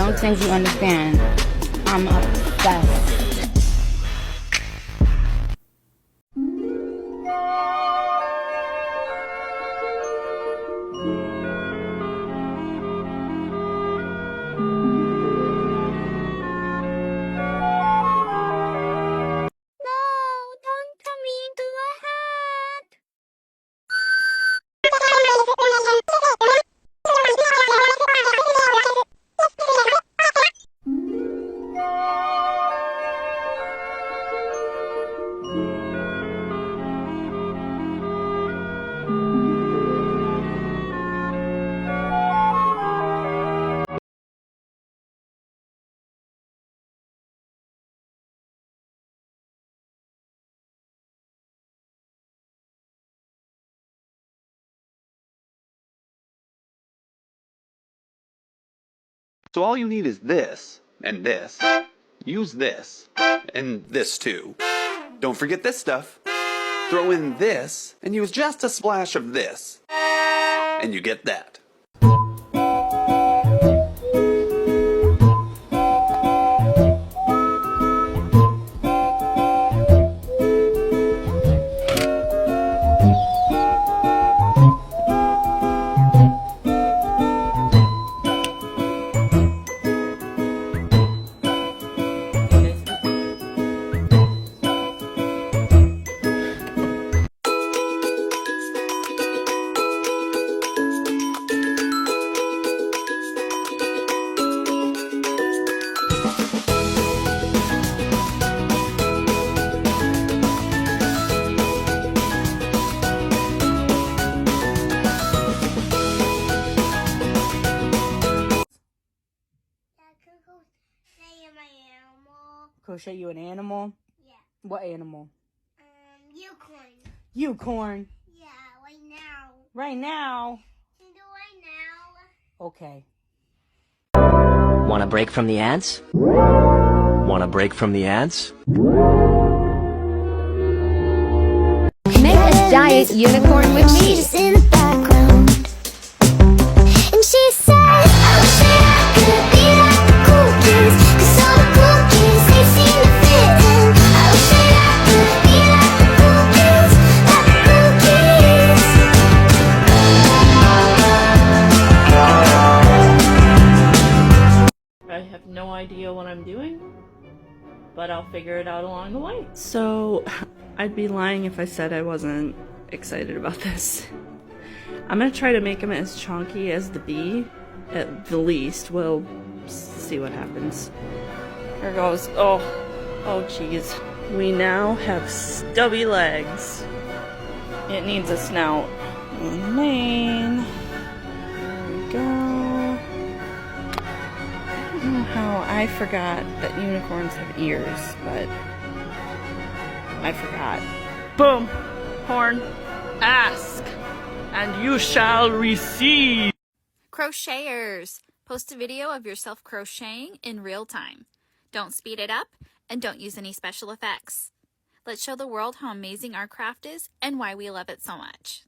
don't think you understand. I'm obsessed. So all you need is this, and this. Use this, and this too. Don't forget this stuff. Throw in this, and use just a splash of this. And you get that. Crochet you an animal? Yeah. What animal? Unicorn. Unicorn. Yeah, right now. Right now? Can you do right now? Okay. Want a break from the ants? Want a break from the ants? Make a giant unicorn with me. She's in the background, and she says, I wish that I could be like the cool kids, 'cause all the cool kids, they seem to fit in. I wish that I could be like the cool kids, like the cool kids. I have no idea what I'm doing, but I'll figure it out along the way. So, I'd be lying if I said I wasn't excited about this. I'm gonna try to make them as chunky as the bee, at the least. We'll see what happens. Here goes. Oh jeez. We now have stubby legs. It needs a snout and a mane. There we go. I don't know how I forgot that unicorns have ears, but I forgot. Boom! Horn. Ask, and you shall receive. Crocheters! Post a video of yourself crocheting in real time. Don't speed it up, and don't use any special effects. Let's show the world how amazing our craft is and why we love it so much.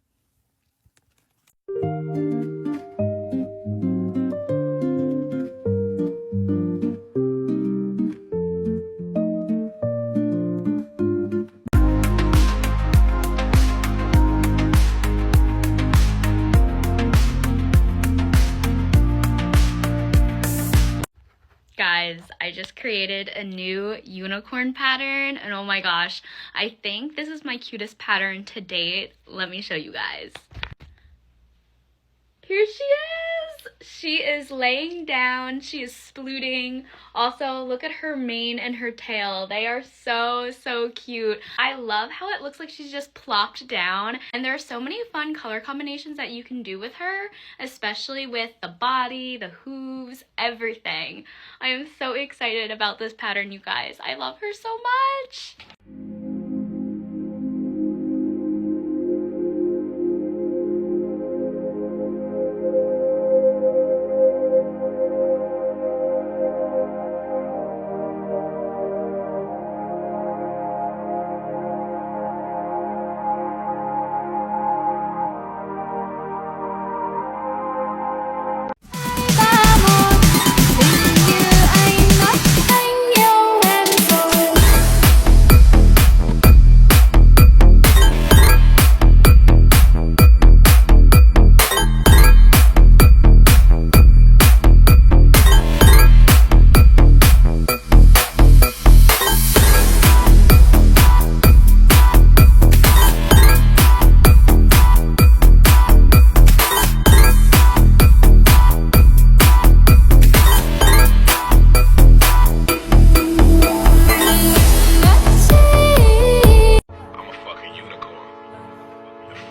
Guys, I just created a new unicorn pattern, and oh my gosh, I think this is my cutest pattern to date. Let me show you guys. Here she is! She is laying down, she is splooting. Also, look at her mane and her tail. They are so cute. I love how it looks like she's just plopped down, and there are so many fun color combinations that you can do with her, especially with the body, the hooves, everything. I am so excited about this pattern, you guys. I love her so much.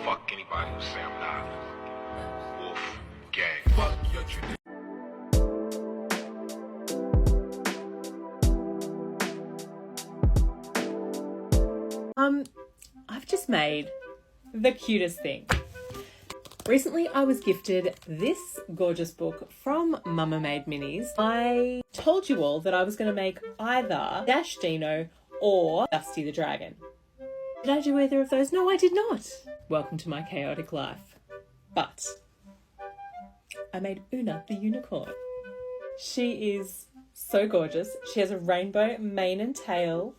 fuck anybody who say I'm not. Wolf gang. Fuck your tradition. I've just made the cutest thing. Recently I was gifted this gorgeous book from Mama Made Minis. I told you all that I was going to make either Dash Dino or Dusty the Dragon. Did I do either of those? No, I did not. Welcome to my chaotic life. But I made Una the unicorn. She is so gorgeous. She has a rainbow mane and tail.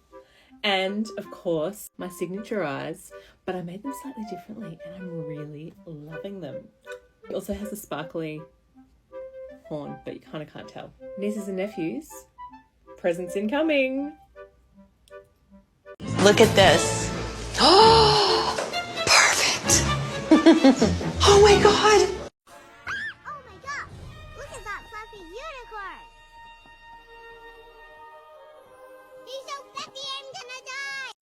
And, of course, my signature eyes, but I made them slightly differently and I'm really loving them. It also has a sparkly horn, but you kind of can't tell. Nieces and nephews, presents incoming. Look at this. Oh, perfect. Oh my God. Oh my god! Look at that fluffy unicorn! He's so fluffy, I'm gonna die!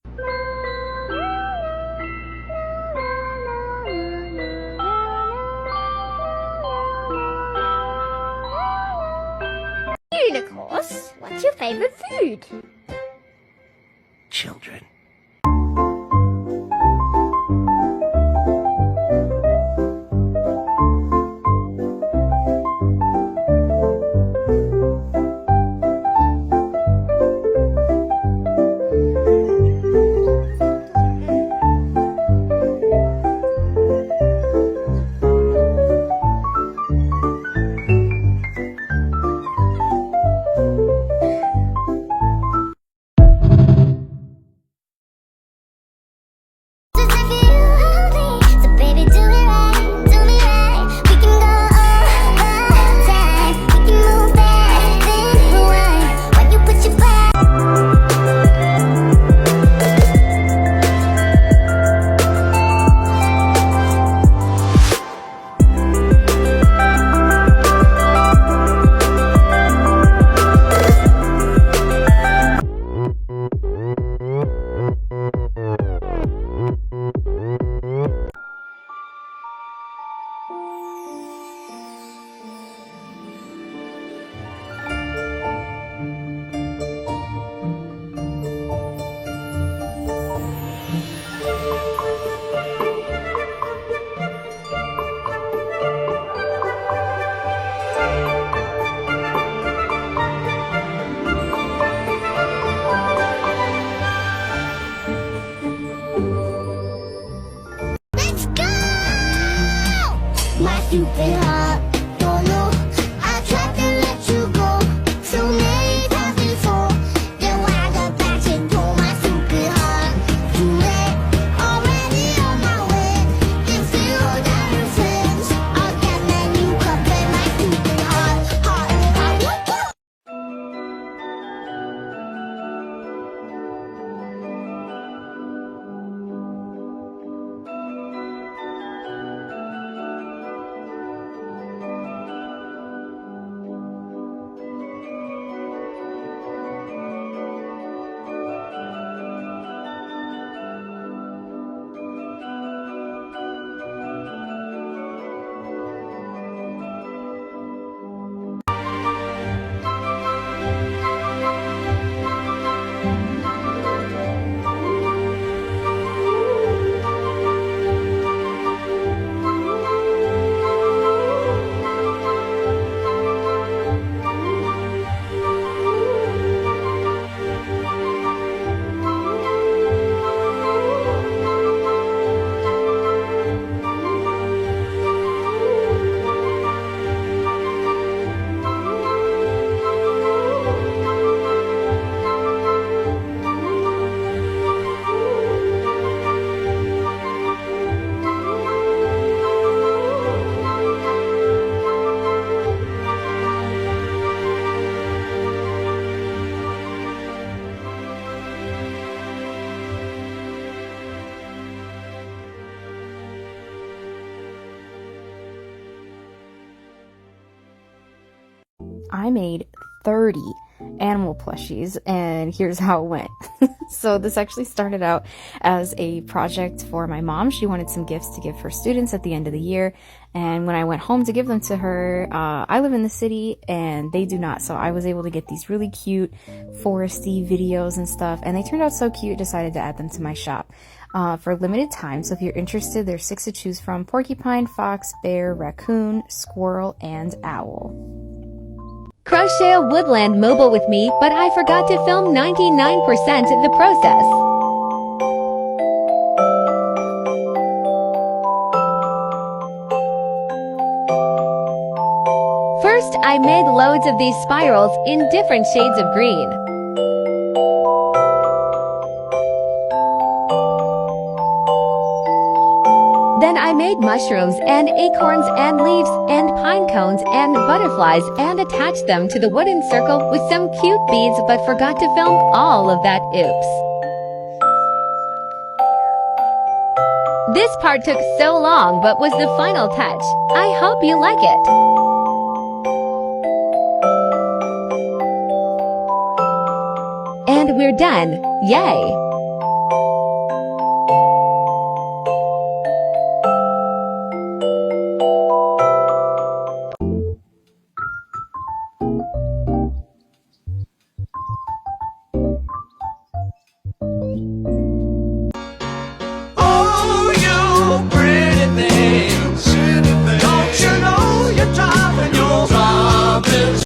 Unicorns, what's your favorite food? Children. My stupid heart, don't know. I tried to let you go so many times before. Then when I got back into my stupid heart, too late, already on my way. If you got your friends, I'll get that new cup in my stupid heart. I made 30 animal plushies, and here's how it went. So this actually started out as a project for my mom. She wanted some gifts to give her students at the end of the year, and when I went home to give them to her, I live in the city and they do not, so I was able to get these really cute foresty videos and stuff, and they turned out so cute. Decided to add them to my shop for a limited time. So if you're interested, there's 6 to choose from: porcupine, fox, bear, raccoon, squirrel, and owl. Crochet a woodland mobile with me, but I forgot to film 99% of the process. First, I made loads of these spirals in different shades of green. Then I made mushrooms and acorns and leaves and pine cones and butterflies and attached them to the wooden circle with some cute beads, but forgot to film all of that. Oops. This part took so long but was the final touch. I hope you like it. And we're done. Yay! Oh, you pretty things. Don't you know you're driving your driving?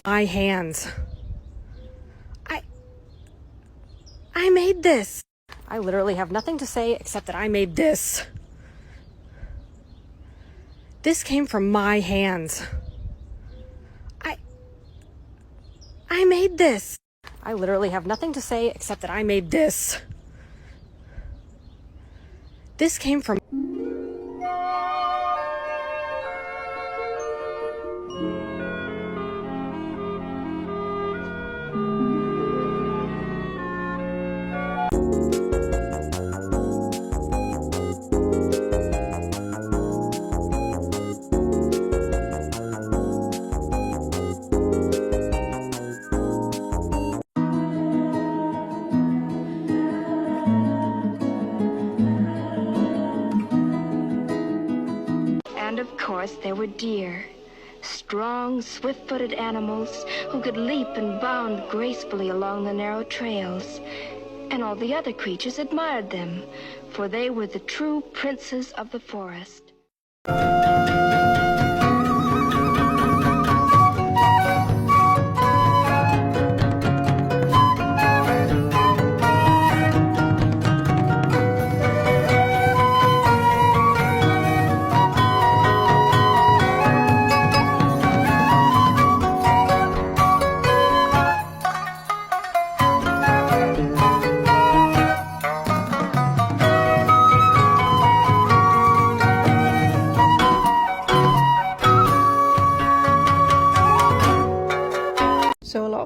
My hands. I made this. I literally have nothing to say except that I made this. This came from my hands. I made this. I literally have nothing to say except that I made this. This came from... And of course there were deer, strong, swift-footed animals who could leap and bound gracefully along the narrow trails. And all the other creatures admired them, for they were the true princes of the forest.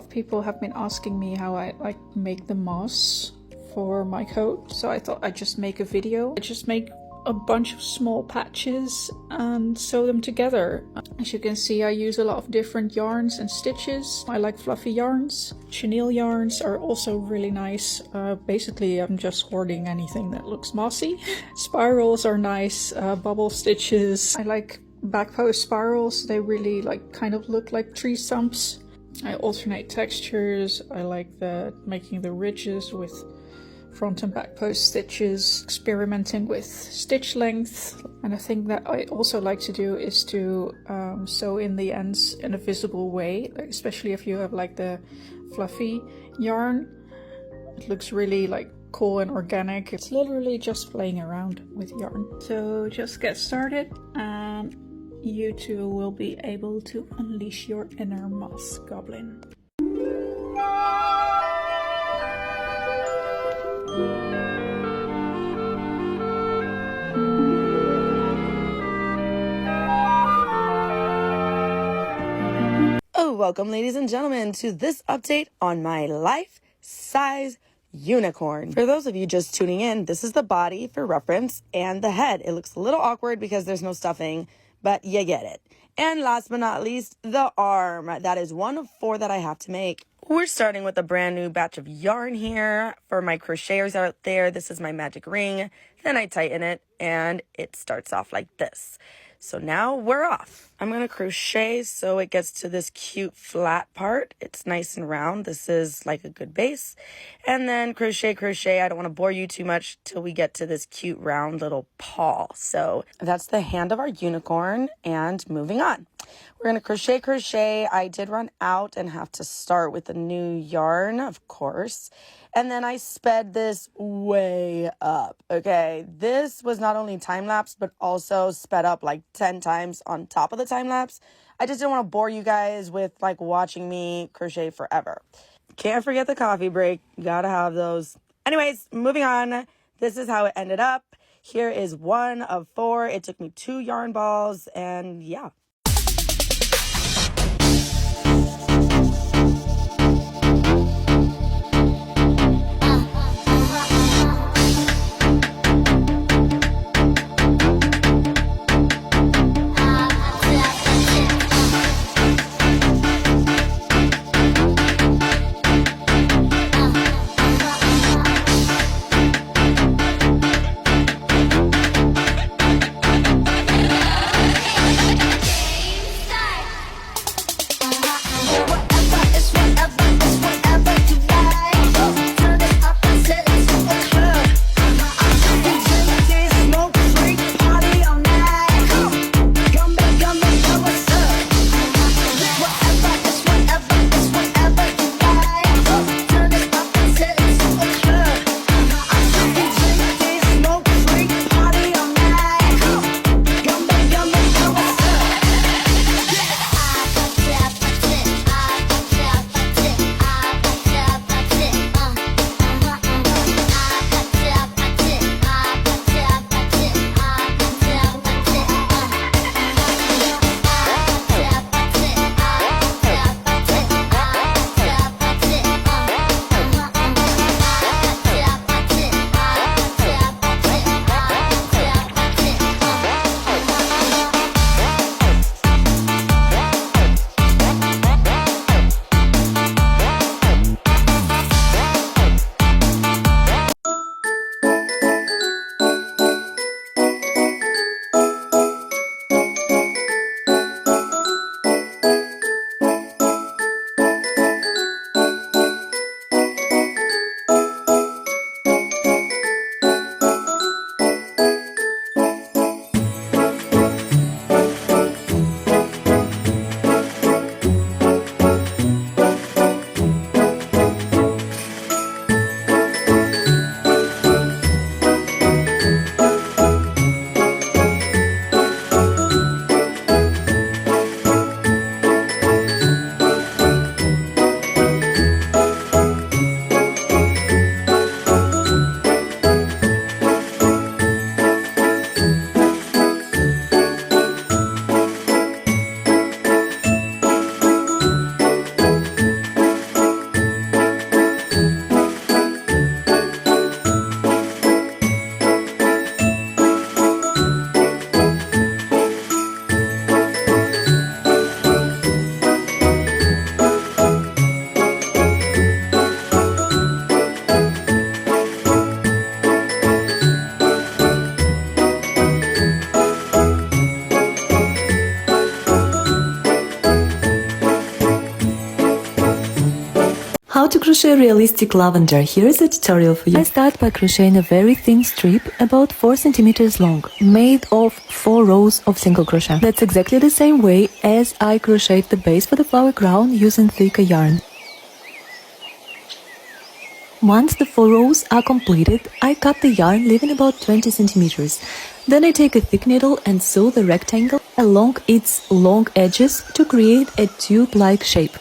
of people have been asking me how I like make the moss for my coat, so I thought I'd just make a video. I just make a bunch of small patches and sew them together. As you can see, I use a lot of different yarns and stitches. I like fluffy yarns. Chenille yarns are also really nice. Basically, I'm just hoarding anything that looks mossy. Spirals are nice. Bubble stitches. I like back post spirals. They really like kind of look like tree stumps. I alternate textures. I like making the ridges with front and back post stitches, experimenting with stitch length. And a thing that I also like to do is to sew in the ends in a visible way, especially if you have like the fluffy yarn. It looks really like cool and organic. It's literally just playing around with yarn. So just get started and you too will be able to unleash your inner moss goblin. Oh, welcome ladies and gentlemen to this update on my life-size unicorn. For those of you just tuning in, this is the body for reference and the head. It looks a little awkward because there's no stuffing, but you get it. And last but not least, the arm. That is one of 4 that I have to make. We're starting with a brand new batch of yarn here. For my crocheters out there, this is my magic ring. Then I tighten it and it starts off like this. So now we're off. I'm going to crochet so it gets to this cute flat part. It's nice and round. This is like a good base. And then crochet, crochet. I don't want to bore you too much till we get to this cute round little paw. So that's the hand of our unicorn, and moving on. We're going to crochet, crochet. I did run out and have to start with a new yarn, of course. And then I sped this way up, okay? This was not only time-lapse, but also sped up like 10 times on top of the time-lapse. I just didn't want to bore you guys with like watching me crochet forever. Can't forget the coffee break. Gotta have those. Anyways, moving on. This is how it ended up. Here is 1 of 4. It took me 2 yarn balls, and yeah. How to crochet realistic lavender. Here is a tutorial for you. I start by crocheting a very thin strip about 4 centimeters long, made of 4 rows of single crochet. That's exactly the same way as I crocheted the base for the flower crown using thicker yarn. Once the 4 rows are completed, I cut the yarn leaving about 20 centimeters. Then I take a thick needle and sew the rectangle along its long edges to create a tube-like shape.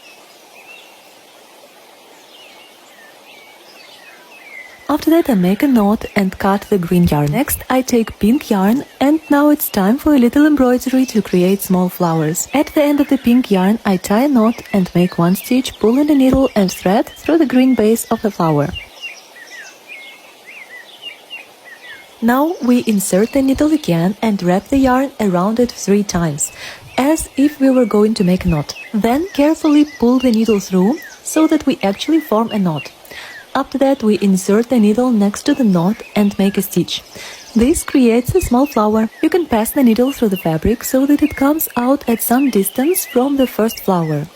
After that I make a knot and cut the green yarn. Next I take pink yarn, and now it's time for a little embroidery to create small flowers. At the end of the pink yarn I tie a knot and make 1 stitch, pulling the needle and thread through the green base of the flower. Now we insert the needle again and wrap the yarn around it 3 times, as if we were going to make a knot. Then carefully pull the needle through so that we actually form a knot. After that we insert the needle next to the knot and make a stitch. This creates a small flower. You can pass the needle through the fabric so that it comes out at some distance from the first flower.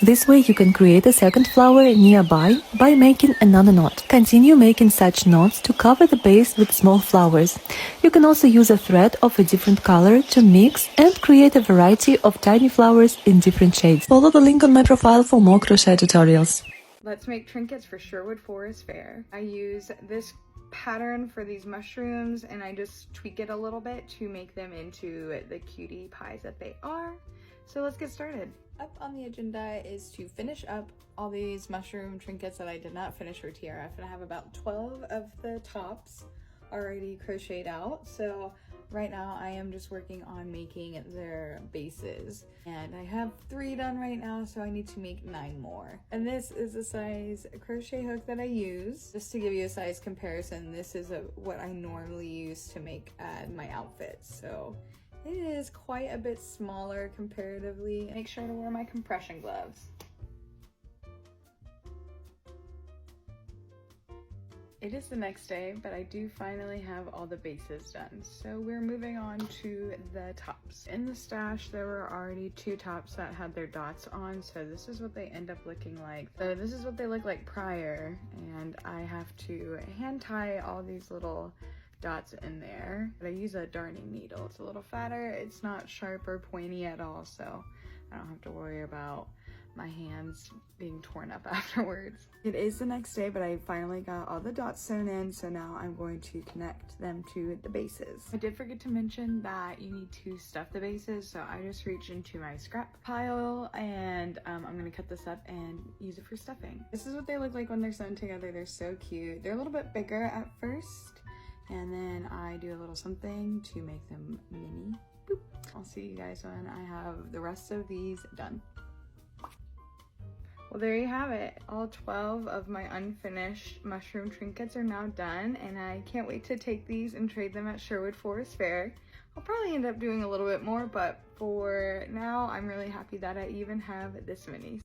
This way you can create a second flower nearby by making another knot. Continue making such knots to cover the base with small flowers. You can also use a thread of a different color to mix and create a variety of tiny flowers in different shades. Follow the link on my profile for more crochet tutorials. Let's make trinkets for Sherwood Forest Fair. I use this pattern for these mushrooms and I just tweak it a little bit to make them into the cutie pies that they are. So let's get started. Up on the agenda is to finish up all these mushroom trinkets that I did not finish for TRF, and I have about 12 of the tops already crocheted out. So right now I am just working on making their bases, and I have 3 done right now, so I need to make 9 more. And this is the size crochet hook that I use. Just to give you a size comparison, this is what I normally use to make my outfits, so it is quite a bit smaller comparatively. Make sure to wear my compression gloves. It is the next day, but I do finally have all the bases done. So we're moving on to the tops. In the stash, there were already 2 tops that had their dots on, so this is what they end up looking like. So this is what they look like prior, and I have to hand tie all these little dots in there. But I use a darning needle. It's a little fatter, it's not sharp or pointy at all, so I don't have to worry about my hands being torn up afterwards. It is the next day, but I finally got all the dots sewn in, so now I'm going to connect them to the bases. I did forget to mention that you need to stuff the bases, so I just reached into my scrap pile and I'm gonna cut this up and use it for stuffing. This is what they look like when they're sewn together. They're so cute. They're a little bit bigger at first, and then I do a little something to make them mini. Boop. I'll see you guys when I have the rest of these done. Well, there you have it. All 12 of my unfinished mushroom trinkets are now done, and I can't wait to take these and trade them at Sherwood Forest Fair. I'll probably end up doing a little bit more, but for now, I'm really happy that I even have this many.